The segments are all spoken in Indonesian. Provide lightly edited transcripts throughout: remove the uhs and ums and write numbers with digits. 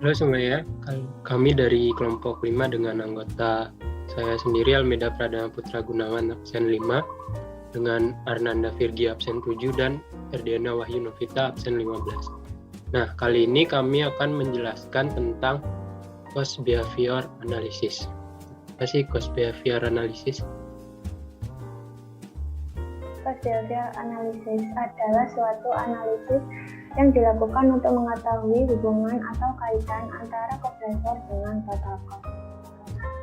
Halo semuanya, kami dari kelompok 5 dengan anggota saya sendiri Almeda Pradana Putra Gunawan absen 5, dengan Arnanda Virgi absen 7 dan Erdiana Wahyu Novita absen 15. Nah, kali ini kami akan menjelaskan tentang cost behavior analysis. Apa sih cost behavior analysis? Cost behavior analysis adalah suatu analisis yang dilakukan untuk mengetahui hubungan atau kaitan antara cost driver dengan total cost.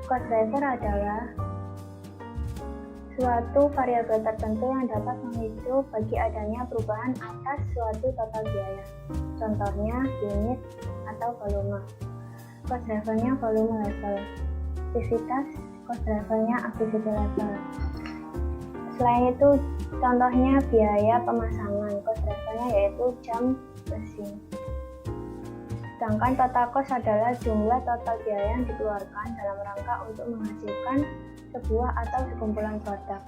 Cost driver adalah suatu variabel tertentu yang dapat memicu bagi adanya perubahan atas suatu total biaya. Contohnya unit atau volume. Cost drivernya volume level. Aktivitas, cost drivernya activity level. Selain itu, contohnya biaya pemasangan, cost drivernya yaitu jam mesin. Sedangkan total cost adalah jumlah total biaya yang dikeluarkan dalam rangka untuk menghasilkan sebuah atau sekumpulan produk.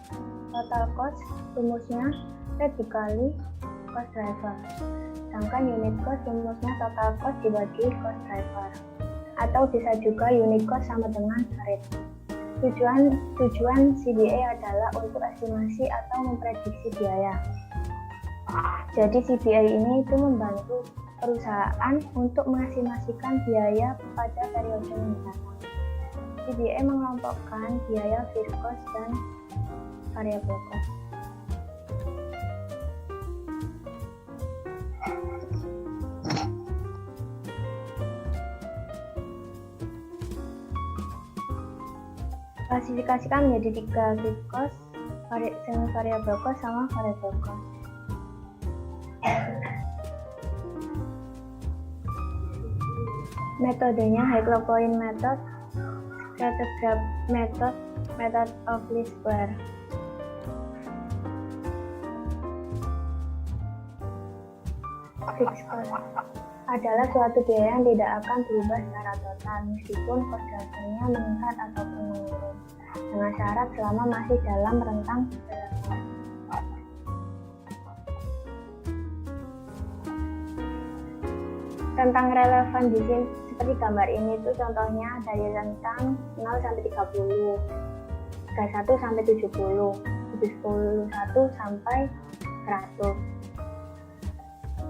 Total cost rumusnya rate dikali cost driver. Sedangkan unit cost rumusnya total cost dibagi cost driver. Atau bisa juga unit cost sama dengan rate. Tujuan CBA adalah untuk estimasi atau memprediksi biaya. Jadi CBA ini itu membantu perusahaan untuk mengestimasikan biaya pada periode mendatang. CBA mengelompokkan biaya fixed cost dan variable cost. Klasifikasikan menjadi 3, fixed cost, semi variable cost, sama variable cost. Metodenya Haig-Low Point method, Scattergraph method, method of least square. Fixed cost adalah suatu biaya yang tidak akan berubah secara total meskipun cost drivernya meningkat ataupun menurun, dengan syarat selama masih dalam rentang relevan. Rentang relevan di sini seperti gambar ini itu contohnya dari rentang 0 sampai 30, 31 sampai 70, 71 sampai 100.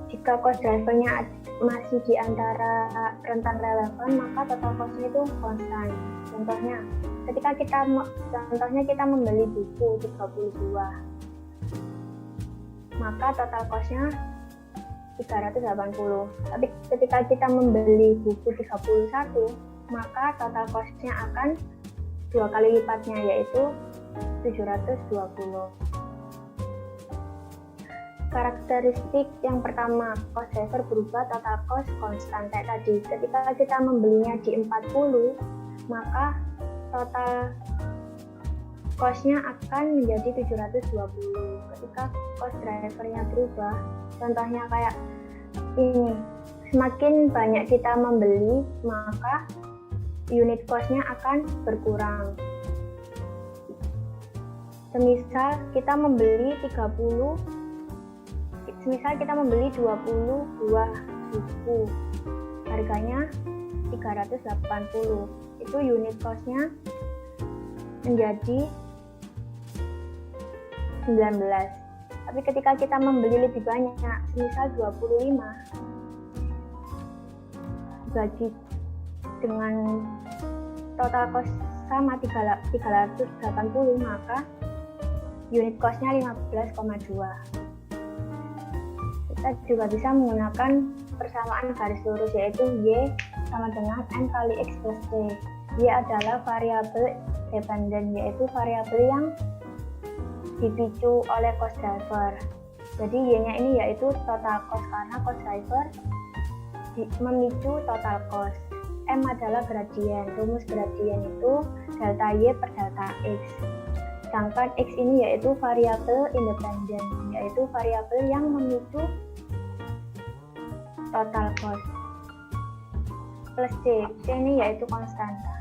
Jika cost drivernya masih di antara rentang relevan, maka total cost-nya itu konstan. Contohnya, ketika kita membeli buku 32, maka total cost-nya 380. Tapi ketika kita membeli buku 31, maka total cost-nya akan 2 kali lipatnya, yaitu 720. Karakteristik yang pertama, cost driver berubah, total cost konstan kayak tadi. Ketika kita membelinya di 40, maka total cost-nya akan menjadi 720. Ketika cost driver-nya berubah, contohnya kayak ini, semakin banyak kita membeli, maka unit cost-nya akan berkurang. Semisal kita membeli 20 buah buku, harganya 380, itu unit cost-nya menjadi 19. Tapi ketika kita membeli lebih banyak, misal 25, bagi dengan total cost sama 380, maka unit cost-nya 15,2. Kita juga bisa menggunakan persamaan garis lurus, yaitu Y sama dengan N kali X plus T. Y adalah variabel dependen, yaitu variabel yang dipicu oleh cost driver. Jadi Y-nya ini yaitu total cost, karena cost driver memicu total cost. M adalah gradien. Rumus gradien itu delta Y per delta X. Sedangkan X ini yaitu variabel independen, yaitu variabel yang memicu total cost. Plus C ini yaitu konstanta.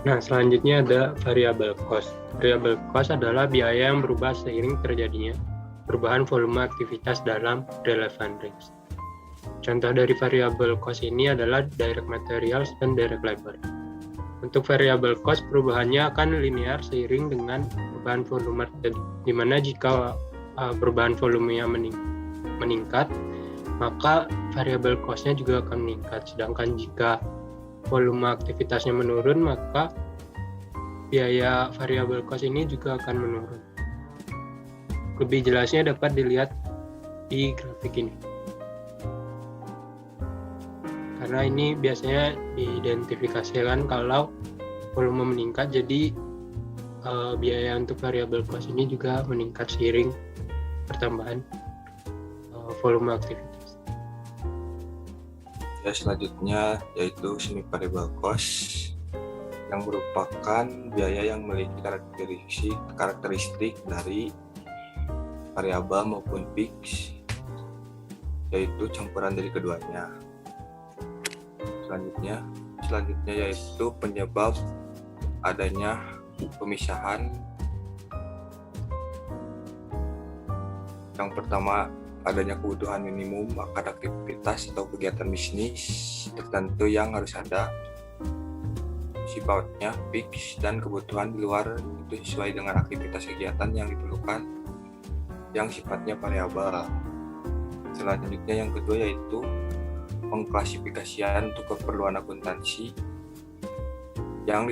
Nah, selanjutnya ada variable cost. Variable cost adalah biaya yang berubah seiring terjadinya perubahan volume aktivitas dalam relevant range. Contoh dari variable cost ini adalah direct materials dan direct labor. Untuk variable cost, perubahannya akan linear seiring dengan perubahan volume terjadi, di mana jika perubahan volumenya meningkat, maka variable cost-nya juga akan meningkat. Sedangkan jika volume aktivitasnya menurun, maka biaya variable cost ini juga akan menurun. Lebih jelasnya dapat dilihat di grafik ini. Karena ini biasanya diidentifikasikan kalau volume meningkat, jadi biaya untuk variable cost ini juga meningkat seiring pertambahan volume aktivitas. Ya, selanjutnya yaitu semi variable cost yang merupakan biaya yang memiliki karakteristik dari variabel maupun fix, yaitu campuran dari keduanya. Selanjutnya yaitu penyebab adanya pemisahan. Yang pertama, adanya kebutuhan minimum akan aktivitas atau kegiatan bisnis tertentu yang harus ada, sifatnya fix, dan kebutuhan di luar itu sesuai dengan aktivitas kegiatan yang diperlukan yang sifatnya variabel. Selanjutnya yang kedua yaitu pengklasifikasian untuk keperluan akuntansi yang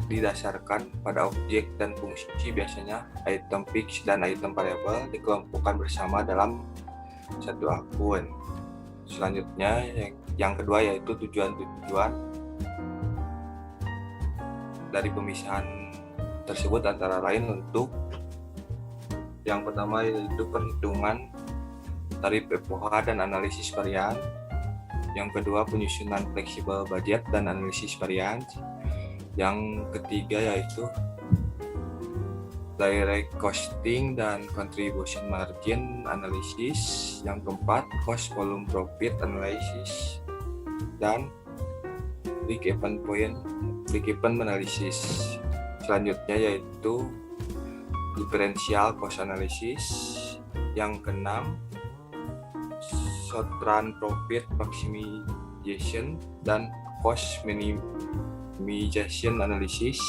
didasarkan pada objek dan fungsi. Biasanya item fix dan item variabel dikelompokkan bersama dalam satu akun. Selanjutnya yang kedua yaitu tujuan-tujuan dari pemisahan tersebut, antara lain untuk yang pertama yaitu perhitungan tarif FOH dan analisis varian. Yang kedua, penyusunan fleksibel budget dan analisis varian. Yang ketiga yaitu direct costing dan contribution margin analysis. Yang keempat, cost volume profit analysis dan break-even analysis. Selanjutnya yaitu differential cost analysis. Yang keenam, short run profit maximization dan cost minimization analysis.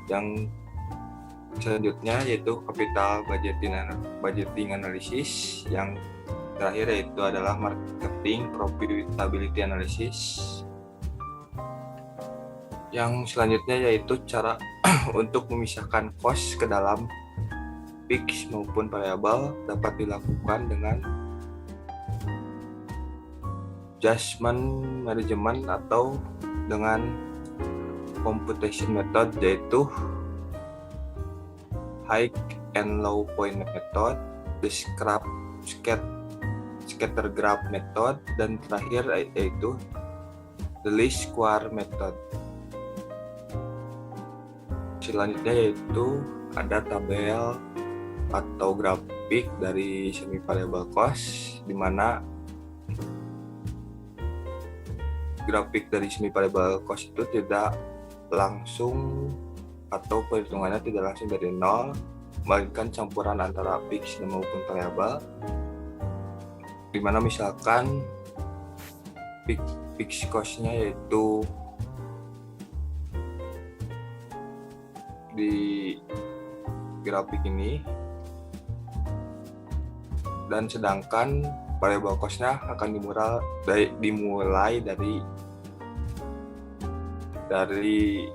Yang selanjutnya yaitu capital budgeting analysis. Yang terakhir yaitu adalah marketing profitability analysis. Yang selanjutnya yaitu cara untuk memisahkan cost ke dalam fix maupun variabel dapat dilakukan dengan adjustment management atau dengan computation method, yaitu high and low point method, the scatter graph method, dan terakhir yaitu the least square method. Selanjutnya yaitu ada tabel atau grafik dari semi variable cost, di mana grafik dari semi variable cost itu tidak langsung atau perhitungannya tidak langsung dari nol, melainkan campuran antara fix dan maupun variabel. Di mana misalkan fix cost-nya yaitu di grafik ini, dan sedangkan variable cost-nya akan dimulai dari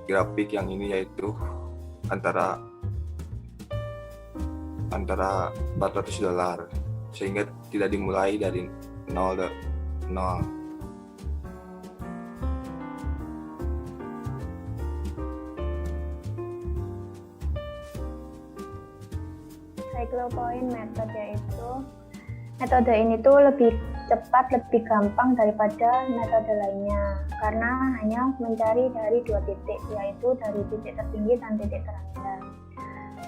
grafik yang ini, yaitu antara $400, sehingga tidak dimulai dari nol. Cycle point method, yaitu metode ini tuh lebih cepat, lebih gampang daripada metode lainnya karena hanya mencari dari dua titik, yaitu dari titik tertinggi dan titik terendah,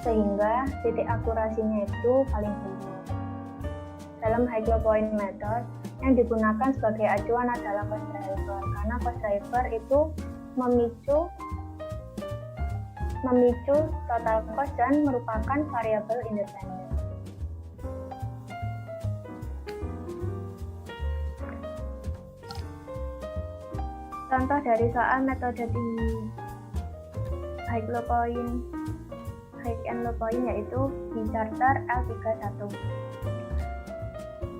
sehingga titik akurasinya itu paling tinggi. Dalam cycle point method, yang digunakan sebagai acuan adalah cost driver, karena cost driver itu memicu memicu total cost dan merupakan variabel independen. Contoh dari soal metode tinggi high and low point yaitu di charter L31.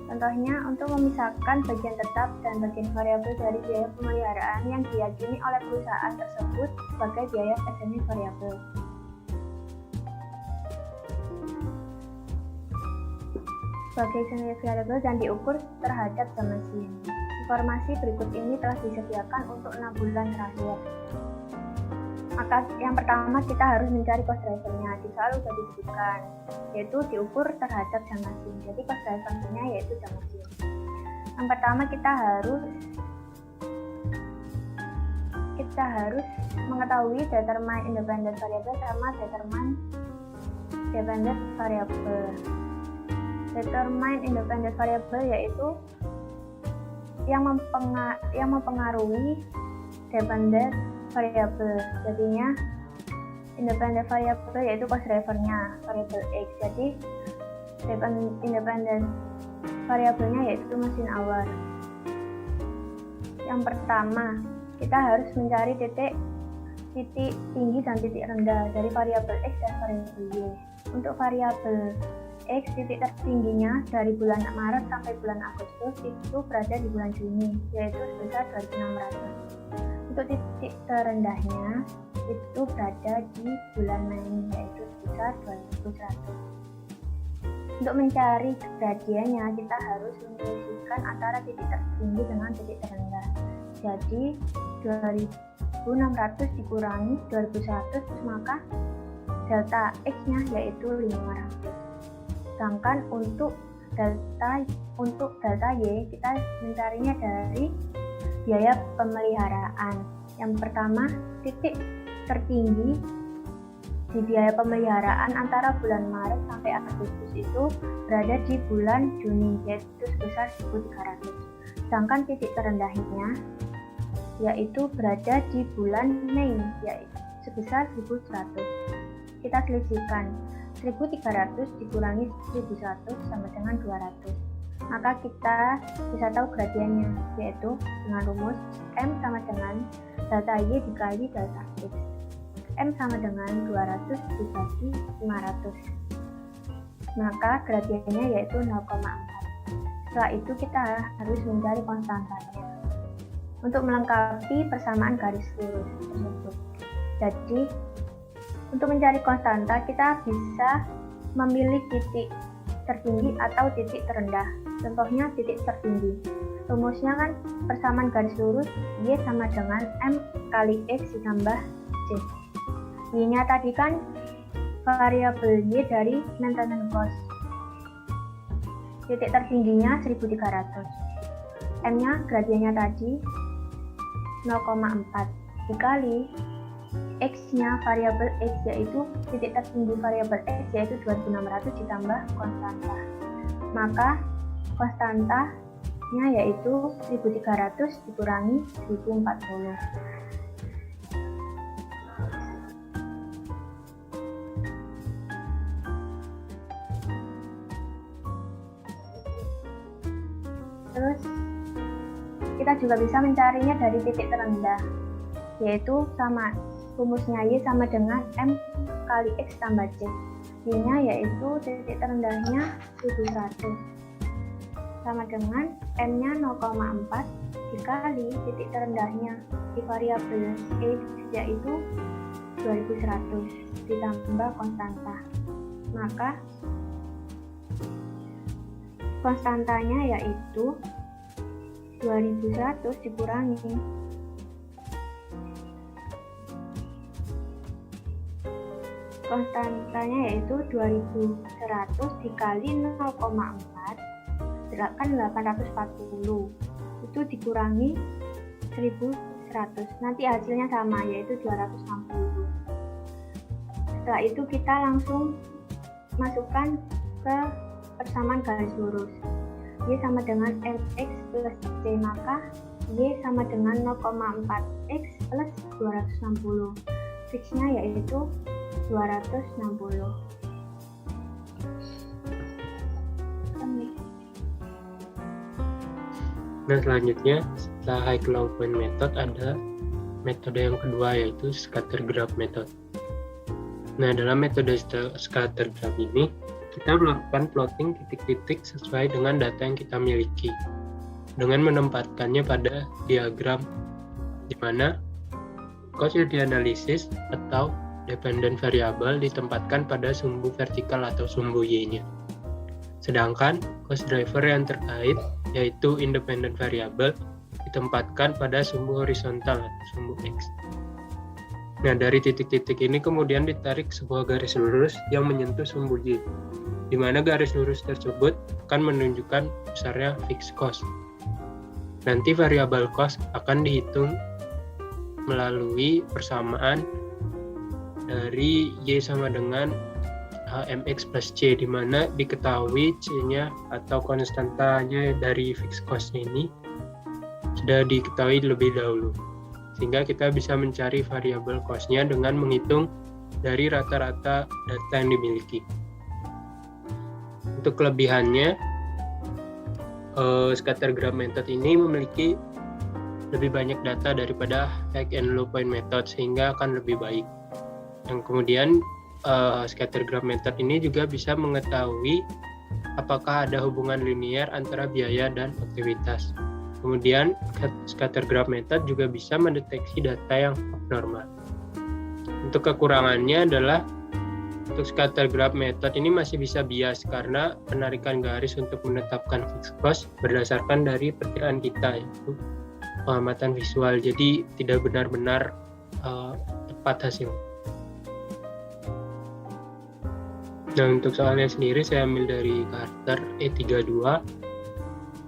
Contohnya, untuk memisahkan bagian tetap dan bagian variabel dari biaya pemeliharaan yang diyakini oleh perusahaan tersebut sebagai biaya semi variabel. Sebagai semi variabel dan diukur terhadap jam mesin. Informasi berikut ini telah disediakan untuk 6 bulan terakhir. Maka yang pertama kita harus mencari cost driver-nya. Di soal sudah disebutkan, yaitu diukur terhadap jam mesin. Jadi cost driver-nya yaitu jam mesin. Yang pertama kita harus mengetahui determine independent variable sama determine dependent variable. Determine independent variable yaitu yang mempengaruhi dependent variable. Jadinya independent variable yaitu cost driver-nya variable X. Jadi independent variabelnya yaitu mesin hour. Yang pertama, kita harus mencari titik tinggi dan titik rendah dari variabel X dan variabel Y. Untuk variabel X, titik tertingginya dari bulan Maret sampai bulan Agustus itu berada di bulan Juni, yaitu sebesar 2.600. Untuk titik terendahnya itu berada di bulan Mei, yaitu sebesar 2.100. Untuk mencari gradiennya, kita harus menyisihkan antara titik tertinggi dengan titik terendah. Jadi 2.600 dikurangi 2.100, maka delta X-nya yaitu 500. Sedangkan untuk delta Y kita mencarinya dari biaya pemeliharaan. Yang pertama, titik tertinggi di biaya pemeliharaan antara bulan Maret sampai Agustus itu berada di bulan Juni, yaitu sebesar 1.300. Sedangkan titik terendahnya yaitu berada di bulan Mei, yaitu sebesar 1.100. Kita selisihkan 1.300 dikurangi 1.100 sama dengan 200. Maka kita bisa tahu gradiennya, yaitu dengan rumus M sama dengan delta Y dikali delta X. M sama dengan 200 dibagi 500. Maka gradiennya yaitu 0,4. Setelah itu kita harus mencari konstantanya untuk melengkapi persamaan garis lurus tersebut. Jadi untuk mencari konstanta, kita bisa memilih titik tertinggi atau titik terendah. Contohnya titik tertinggi. Rumusnya kan persamaan garis lurus Y sama dengan M kali X ditambah C. Y-nya tadi kan variabel Y dari maintenance cost. Titik tertingginya 1.300. M-nya gradiennya tadi 0,4 dikali X-nya variabel X yaitu titik tertinggi variabel X yaitu 2.600 ditambah konstanta. Maka konstantanya yaitu 1.300 dikurangi 1.040. Terus kita juga bisa mencarinya dari titik terendah, yaitu sama rumusnya Y sama dengan M kali X tambah C. Y-nya yaitu titik terendahnya 1.100 sama dengan M-nya 0,4 dikali titik terendahnya di variabel X yaitu 2.100 ditambah konstanta. Maka konstantanya yaitu 2.100 dikurangi konstantanya yaitu 2.100 dikali 0,4 kan 840 itu dikurangi 1.100, nanti hasilnya sama yaitu 260. Setelah itu kita langsung masukkan ke persamaan garis lurus. Y sama dengan Mx plus C, maka Y sama dengan 0,4x plus 260 fixnya yaitu 260. Nah, selanjutnya setelah high low point method ada metode yang kedua, yaitu scatter graph method. Nah, dalam metode scatter graph ini kita melakukan plotting titik-titik sesuai dengan data yang kita miliki dengan menempatkannya pada diagram di mana causality analysis atau dependent variable ditempatkan pada sumbu vertikal atau sumbu Y-nya. Sedangkan cost driver yang terkait yaitu independent variable ditempatkan pada sumbu horizontal atau sumbu X. Nah, dari titik-titik ini kemudian ditarik sebuah garis lurus yang menyentuh sumbu Y, di mana garis lurus tersebut akan menunjukkan besarnya fixed cost. Nanti variable cost akan dihitung melalui persamaan dari Y sama dengan MX plus C, di mana diketahui C-nya atau konstantanya dari fixed cost ini sudah diketahui lebih dahulu, sehingga kita bisa mencari variable cost-nya dengan menghitung dari rata-rata data yang dimiliki. Untuk kelebihannya, scatter graph method ini memiliki lebih banyak data daripada high and low point method, sehingga akan lebih baik. Yang kemudian scatter graph method ini juga bisa mengetahui apakah ada hubungan linier antara biaya dan aktivitas. Kemudian scatter graph method juga bisa mendeteksi data yang abnormal. Untuk kekurangannya adalah untuk scatter graph method ini masih bisa bias karena penarikan garis untuk menetapkan fixed cost berdasarkan dari perkiraan kita, yaitu pengamatan visual, jadi tidak benar-benar tepat hasil. Nah, untuk soalnya sendiri saya ambil dari Carter E32.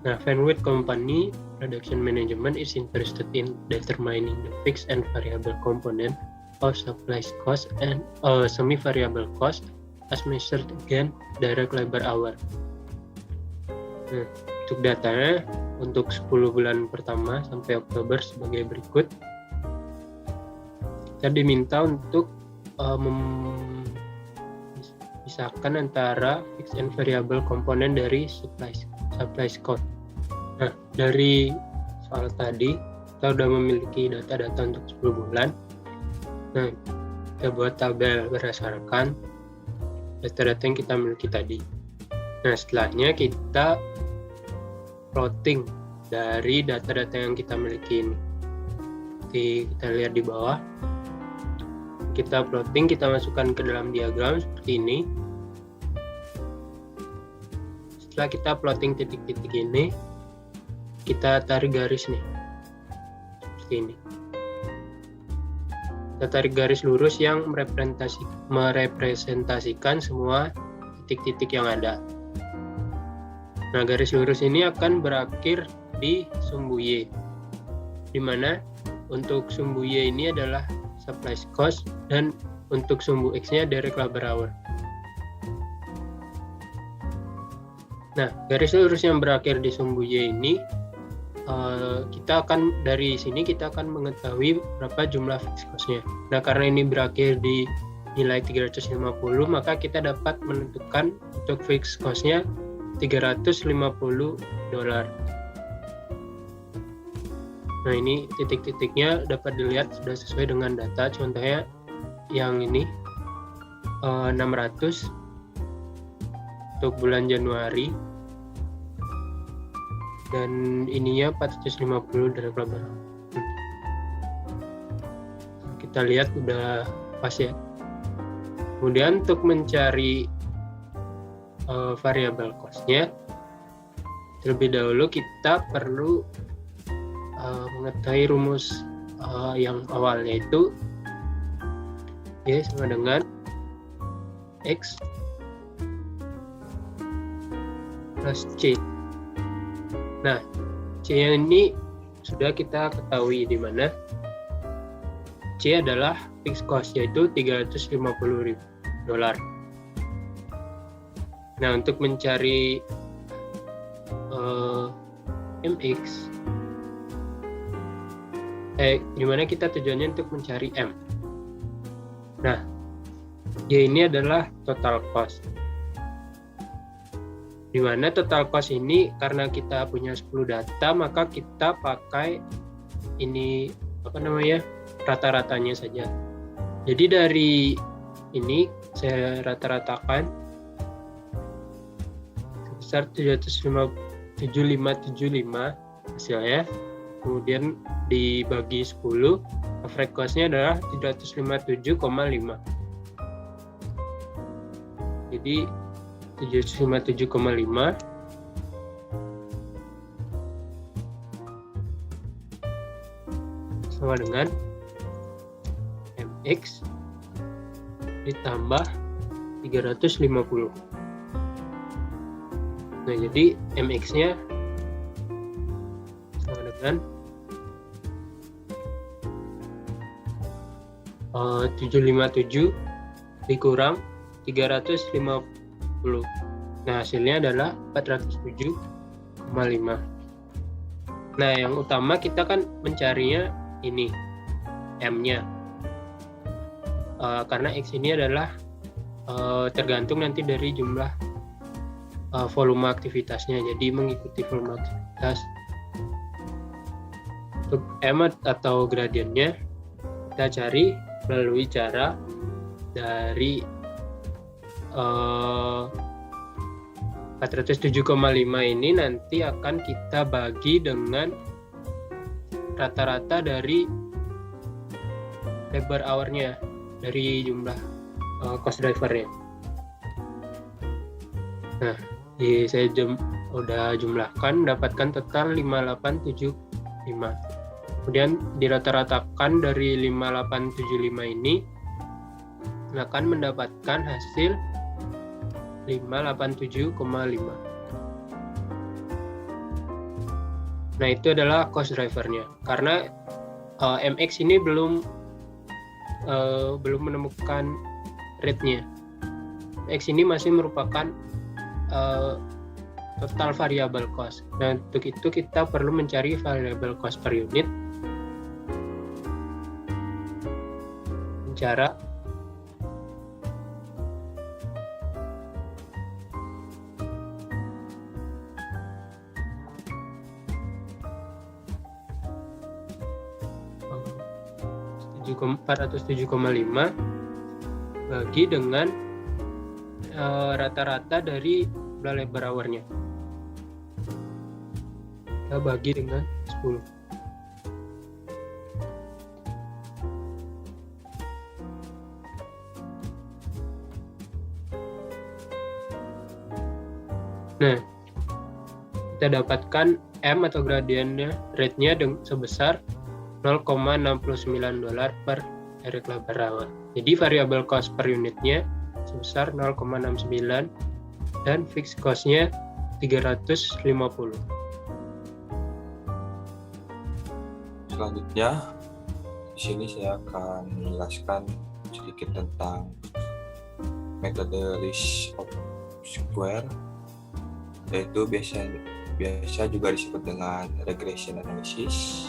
Nah, Fenwick Company Production Management is interested in determining the fixed and variable component of supply cost and semi-variable cost as measured against direct labor hour. Nah, untuk datanya untuk 10 bulan pertama sampai Oktober sebagai berikut. Kita diminta untuk memisahkan antara fixed and variable komponen dari supply cost. Nah, dari soal tadi kita sudah memiliki data-data untuk 10 bulan. Nah, kita buat tabel berdasarkan data-data yang kita miliki tadi. Nah, setelahnya kita plotting dari data-data yang kita miliki ini. Jadi, kita lihat di bawah. Kita plotting, kita masukkan ke dalam diagram seperti ini. Setelah kita plotting titik-titik ini, kita tarik garis nih, seperti ini. Kita tarik garis lurus yang merepresentasikan semua titik-titik yang ada. Nah, garis lurus ini akan berakhir di sumbu Y, di mana untuk sumbu Y ini adalah supply cost dan untuk sumbu X-nya direct labor hour. Nah, garis lurus yang berakhir di sumbu Y ini dari sini kita akan mengetahui berapa jumlah fixed cost-nya. Nah, karena ini berakhir di nilai 350, maka kita dapat menentukan untuk fixed cost-nya $350. Nah, ini titik-titiknya dapat dilihat sudah sesuai dengan data. Contohnya yang ini 600 untuk bulan Januari, dan ininya 450 dari labor. Kita lihat udah pas ya. Kemudian untuk mencari variable cost-nya, terlebih dahulu kita perlu mengetahui rumus yang awal, yaitu Y sama dengan X plus C. Nah, C ini sudah kita ketahui, di mana C adalah fixed cost, yaitu $350. Nah, untuk mencari MX, gimana kita tujuannya untuk mencari M. Nah, Y ini adalah total cost. Di mana total cost ini karena kita punya 10 data, maka kita pakai ini rata-ratanya saja. Jadi dari ini saya rata-ratakan sebesar 70575 hasilnya. Kemudian dibagi 10, average cost-nya adalah 757,5. Jadi 757,5 sama dengan MX ditambah 350. Nah, jadi MX-nya sama dengan 757 dikurang 350. Nah, hasilnya adalah 407,5. Nah, yang utama kita kan mencarinya ini M-nya. Karena X ini adalah tergantung nanti dari jumlah volume aktivitasnya. Jadi mengikuti volume aktivitas. Untuk M atau gradiennya kita cari melalui cara dari 407,5 ini nanti akan kita bagi dengan rata-rata dari labor hour-nya, dari jumlah cost driver-nya. Nah, saya udah jumlahkan, mendapatkan total 5875. Kemudian dirata-ratakan dari 5875 ini akan mendapatkan hasil 587,5. Nah, itu adalah cost driver-nya. Karena MX ini belum menemukan rate-nya. MX ini masih merupakan total variable cost. Dan untuk itu kita perlu mencari variable cost per unit. Cara (407,5) bagi dengan rata-rata dari labor hour-nya. Kita bagi dengan 10. Nah, kita dapatkan M atau gradiennya, rate-nya sebesar $0,69 per direct labor hour. Jadi variable cost per unitnya sebesar 0,69 dan fixed cost-nya 350. Selanjutnya, di sini saya akan menjelaskan sedikit tentang metode least of square, yaitu biasa juga disebut dengan regression analysis,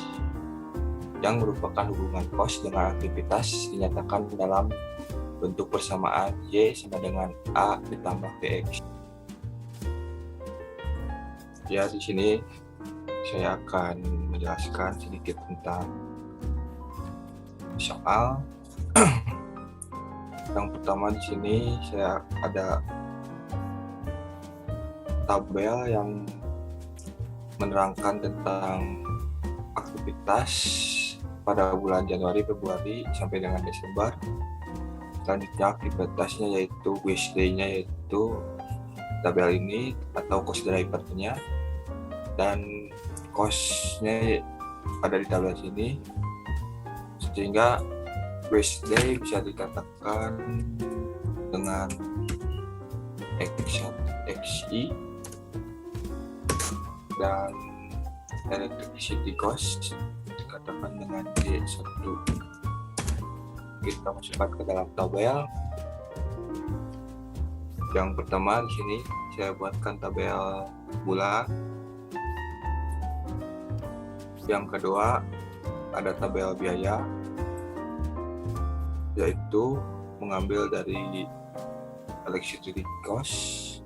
yang merupakan hubungan cost dengan aktivitas dinyatakan dalam bentuk persamaan Y sama dengan A ditambah BX. Ya, di sini saya akan menjelaskan sedikit tentang soal. Yang pertama di sini saya ada tabel yang menerangkan tentang aktivitas pada bulan Januari, Februari sampai dengan Desember. Selanjutnya aktivitasnya yaitu waste day-nya, yaitu tabel ini atau cost driver-nya, dan cost-nya ada di tabel sini, sehingga waste day bisa dikatakan dengan XI dan electricity cost dikatakan dengan D1. Kita masukkan ke dalam tabel. Yang pertama di sini saya buatkan tabel bulan. Yang kedua ada tabel biaya, yaitu mengambil dari electricity cost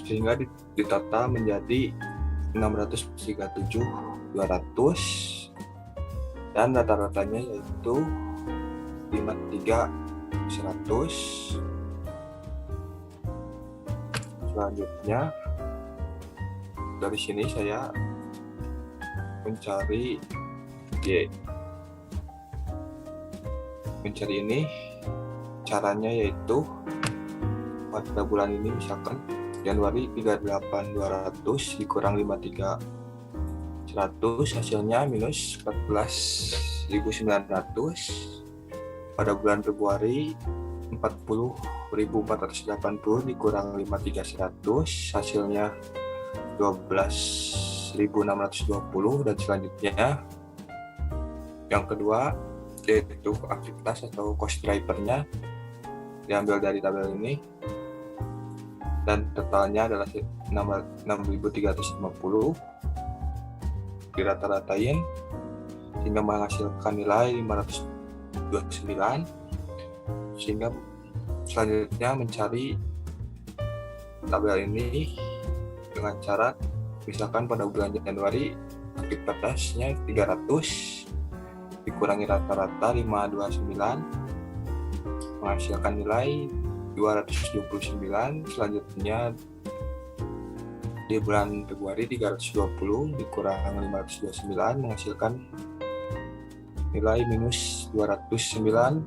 sehingga ditata menjadi 637.200 dan rata-ratanya yaitu 53.100. Selanjutnya dari sini saya mencari Y. Mencari ini caranya yaitu pada bulan ini misalkan Januari 38.200 dikurang 53.100 hasilnya minus 14.900. Pada bulan Februari 40.480 dikurang 53.100 hasilnya 12.620. Dan selanjutnya yang kedua yaitu aktivitas atau cost drivernya diambil dari tabel ini dan totalnya adalah 6.350 dirata-ratain sehingga menghasilkan nilai 529. Sehingga selanjutnya mencari tabel ini dengan cara misalkan pada bulan Januari aktivitasnya 300 dikurangi rata-rata 529 menghasilkan nilai 229. Selanjutnya di bulan Februari 320 dikurang 529 menghasilkan nilai minus 209.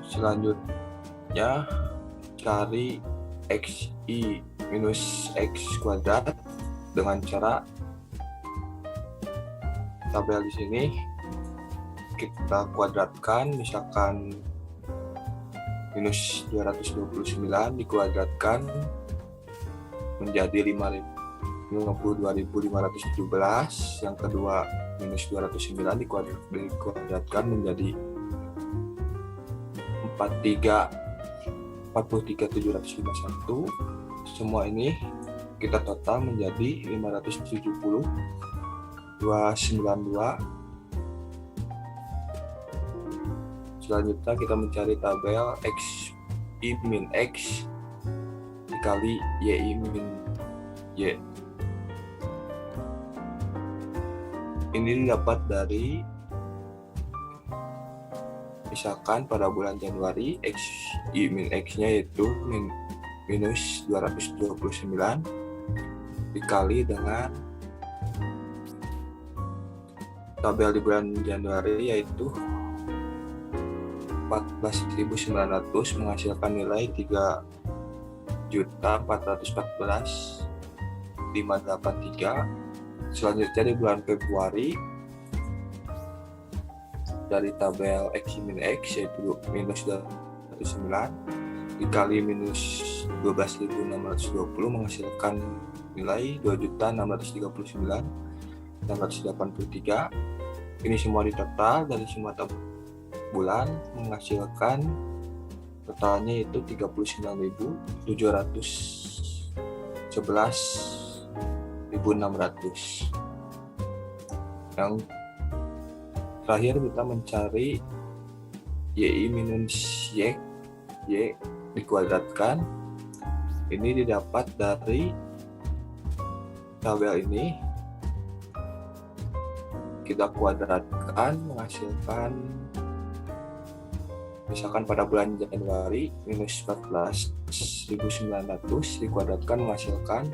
Selanjutnya cari XI minus X kuadrat dengan cara tabel di sini kita kuadratkan, misalkan minus 229 dikuadratkan menjadi 52.517. Yang kedua minus 209 dikuadratkan menjadi 43.751. Semua ini kita total menjadi 570.292. Selanjutnya kita mencari tabel XI min X dikali YI min Y. Ini didapat dari misalkan pada bulan Januari XI min X-nya yaitu minus 229 dikali dengan tabel di bulan Januari yaitu 14.900 menghasilkan nilai 3.414.583. Selanjutnya di bulan Februari dari tabel X min X yaitu minus 209 dikali minus 12.620 menghasilkan nilai 2.639.683. Ini semua ditotal dari semua bulan menghasilkan totalnya itu 39.711.600. Yang terakhir kita mencari YI minus Y dikuadratkan. Ini didapat dari tabel ini. Kita kuadratkan menghasilkan misalkan pada bulan Januari minus 14.900 dikuadratkan menghasilkan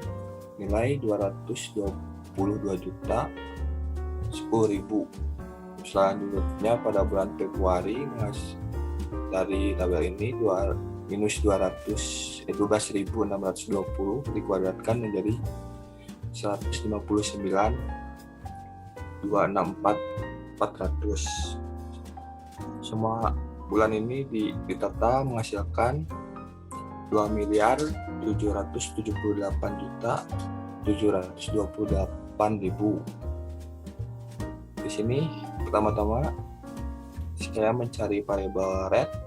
nilai 222.010.000. Selanjutnya pada bulan Februari dari tabel ini minus 12.620 dikuadratkan menjadi 159.264.400. Semua bulan ini ditata menghasilkan 2.778.728.000. Di sini pertama-tama saya mencari variabel rate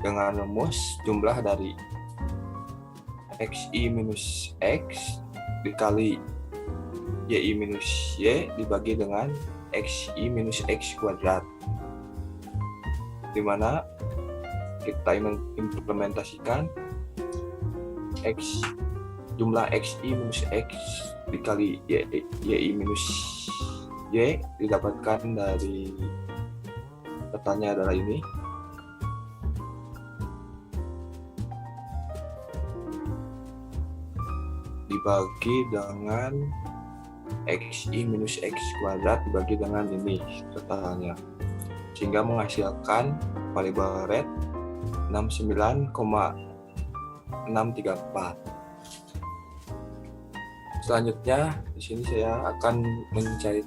dengan rumus jumlah dari XI minus X dikali YI minus Y dibagi dengan XI minus X kuadrat, dimana kita implementasikan jumlah XI minus X dikali YI minus Y didapatkan dari petanya adalah ini. Dibagi dengan XI minus X kuadrat dibagi dengan ini totalnya, sehingga menghasilkan variabel rate 69,634. Selanjutnya di sini saya akan mencari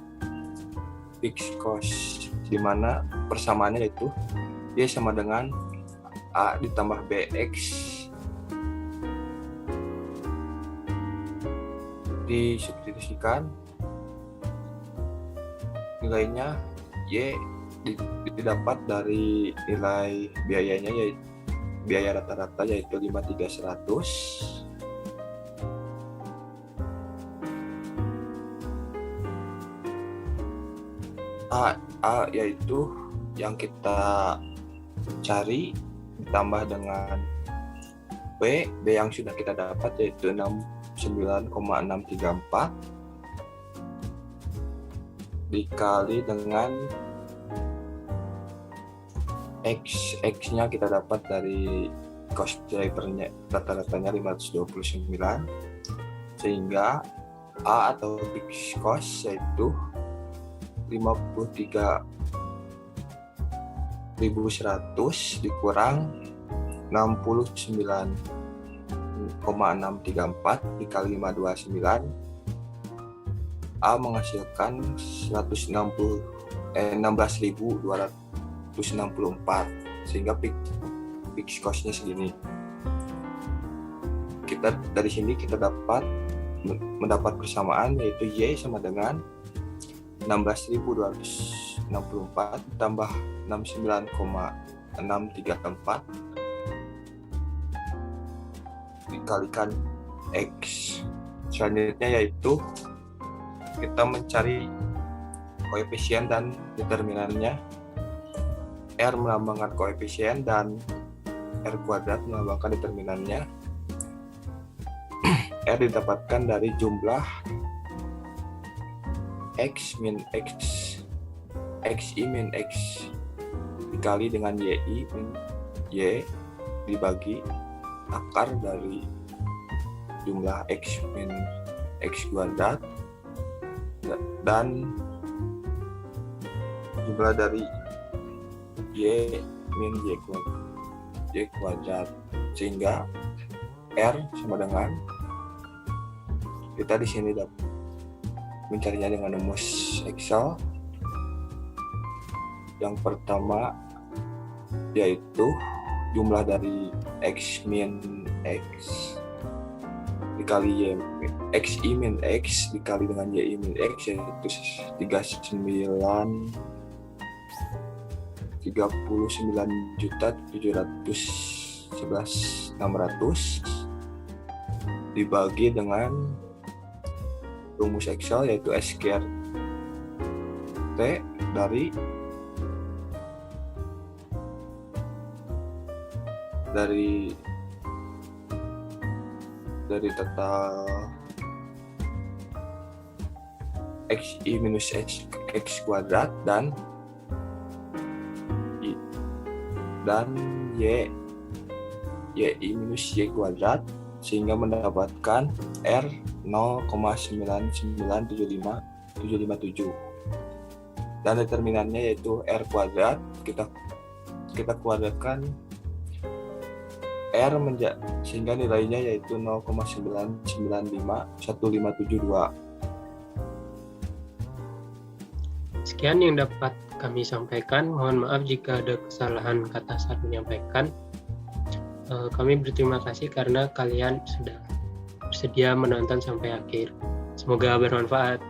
fixed cost, di mana persamaannya yaitu Y sama dengan A ditambah BX disubstitusikan, nilainya Y didapat dari nilai biayanya, yaitu biaya rata-rata yaitu 53.100 A yaitu yang kita cari ditambah dengan B yang sudah kita dapat yaitu 69,634 dikali dengan X-nya kita dapat dari cost drivernya rata-ratanya 529, sehingga A atau fixed cost yaitu 53.100 dikurang 69,634 dikali 529, A menghasilkan 16.264, sehingga fixed cost-nya segini. Dari sini kita mendapat persamaan yaitu Y sama dengan 16.264 ditambah 69,634 dikalikan X. Selanjutnya yaitu kita mencari koefisien dan determinannya. R melambangkan koefisien dan R kuadrat melambangkan determinannya. R didapatkan dari jumlah X min X, XI min X dikali dengan YI min Y dibagi akar dari jumlah X min X kuadrat dan jumlah dari Y min Y kuadrat, sehingga R sama dengan kita di sini dapat mencarinya dengan rumus Excel. Yang pertama yaitu jumlah dari X min X dikali Y XI min X dikali dengan YI min X yaitu 39.711.600 dibagi dengan rumus Excel yaitu S² T dari total XI minus X kuadrat dan YI minus Y kuadrat, sehingga mendapatkan R 0,9975757, dan determinannya yaitu R kuadrat. Kita kuadratkan R sehingga nilainya yaitu 0,9951572. Sekian yang dapat kami sampaikan. Mohon maaf jika ada kesalahan kata saat menyampaikan. Kami berterima kasih karena kalian sudah bersedia menonton sampai akhir. Semoga bermanfaat.